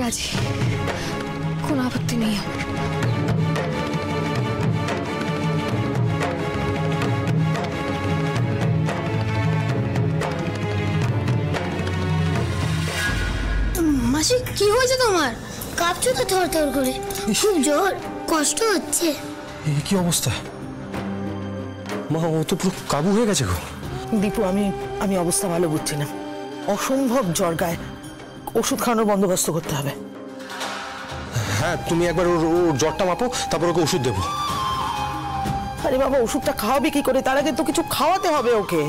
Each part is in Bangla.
রাজি, কোনো আপত্তি নেই আমার। মাসি কি হয়েছে তোমার? কাঁপছো তো থরথর করে, খুব জ্বর, কষ্ট হচ্ছে। কি অবস্থা মা? ও তো পুরো কাবু হয়ে গেছে গো। দীপু, আমি অবস্থা ভালো বুঝছি না। অসম্ভব জ্বর, গায়ে ওষুধ খাওয়ানোর বন্দোবস্ত করতে হবে। হ্যাঁ, তুমি একবার ওর জ্বরটা মাপো, তারপর ওকে ওষুধ দেবো। আরে বাবা, ওষুধটা খাওয়াবে কি করে? তার আগে তো কিছু খাওয়াতে হবে ওকে।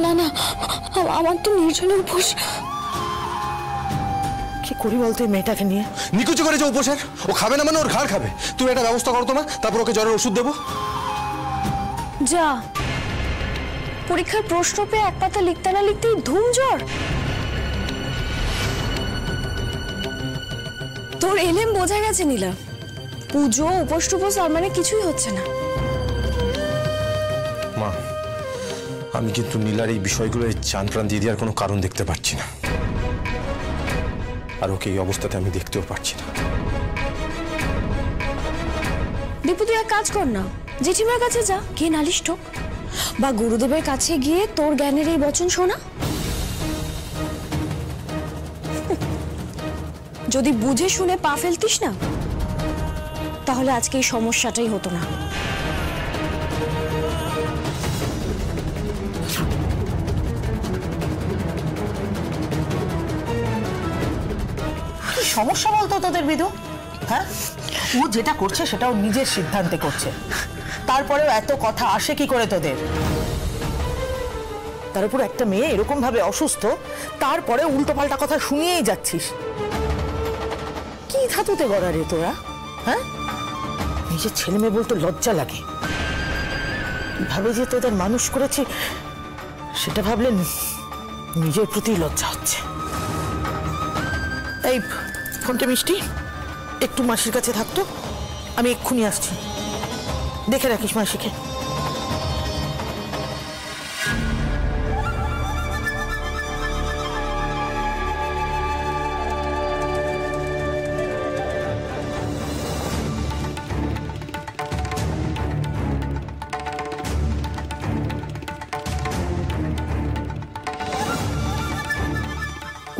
না না, আমার তো নির্জনের উপোস। কি করি বলতো এই মেয়েটাকে নিয়ে? নিকুচি করেছে উপোসের, ও খাবে না মানে ওর ঘাড় খাবে। তুমি একটা ব্যবস্থা করো তো মা, তারপর ওকে জ্বরের ওষুধ দেবো। যা, পরীক্ষার প্রশ্ন পেয়ে এক পাতা লিখতে না লিখতেই ধুম জ্বর। তোর এলেম বোঝা গেছে নীলা, পুজো উপোস টুপোস আর মানে কিছুই হচ্ছে না। মা, আমি কিন্তু নীলার এই বিষয়গুলো চান প্রাণ দিয়ে দেওয়ার কোনো কারণ দেখতে পাচ্ছি না, আর ওকে এই অবস্থাতে আমি দেখতেও পাচ্ছি না। দীপু, তুই এক কাজ কর না, জেঠিমার কাছে যা, গিয়ে নালিশ ঠোক, বা গুরুদেবের কাছে গিয়ে তোর জ্ঞানের এই বচন শোনা। যদি বুঝে শুনে পা ফেলতিস না, তাহলে আজকে এই সমস্যাটাই হতো না। সমস্যা বলতো তোদের বিধু? হ্যাঁ, ও যেটা করছে সেটা ও নিজের সিদ্ধান্তে করছে, তারপরেও এত কথা আসে কি করে তোদের? তার উপর একটা মেয়ে এরকম ভাবে অসুস্থ, তারপরে উল্টো পাল্টা কথা শুনিয়েই যাচ্ছিস। কি ধাতুতে গড়া রে তোরা? হ্যাঁ, নিজের ছেলে মেয়ে বলতে লজ্জা লাগে। কিভাবে যে তোদের মানুষ করেছি সেটা ভাবলে নিজের প্রতি লজ্জা হচ্ছে। এই ফোনটা মিষ্টি, একটু মাসির কাছে থাকতো, আমি এক্ষুনি আসছি, দেখে রাখিস মাসিকে।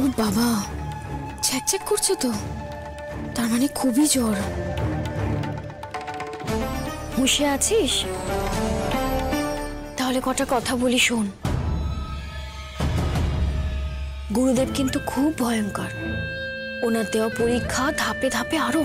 ও বাবা, চেক করছে তো, তার মানে খুবই জ্বর। হুঁশে আছিস? তাহলে কটা কথা বলি শোন। গুরুদেব কিন্তু খুব ভয়ঙ্কর, ওনার দেওয়া পরীক্ষা ধাপে ধাপে আরো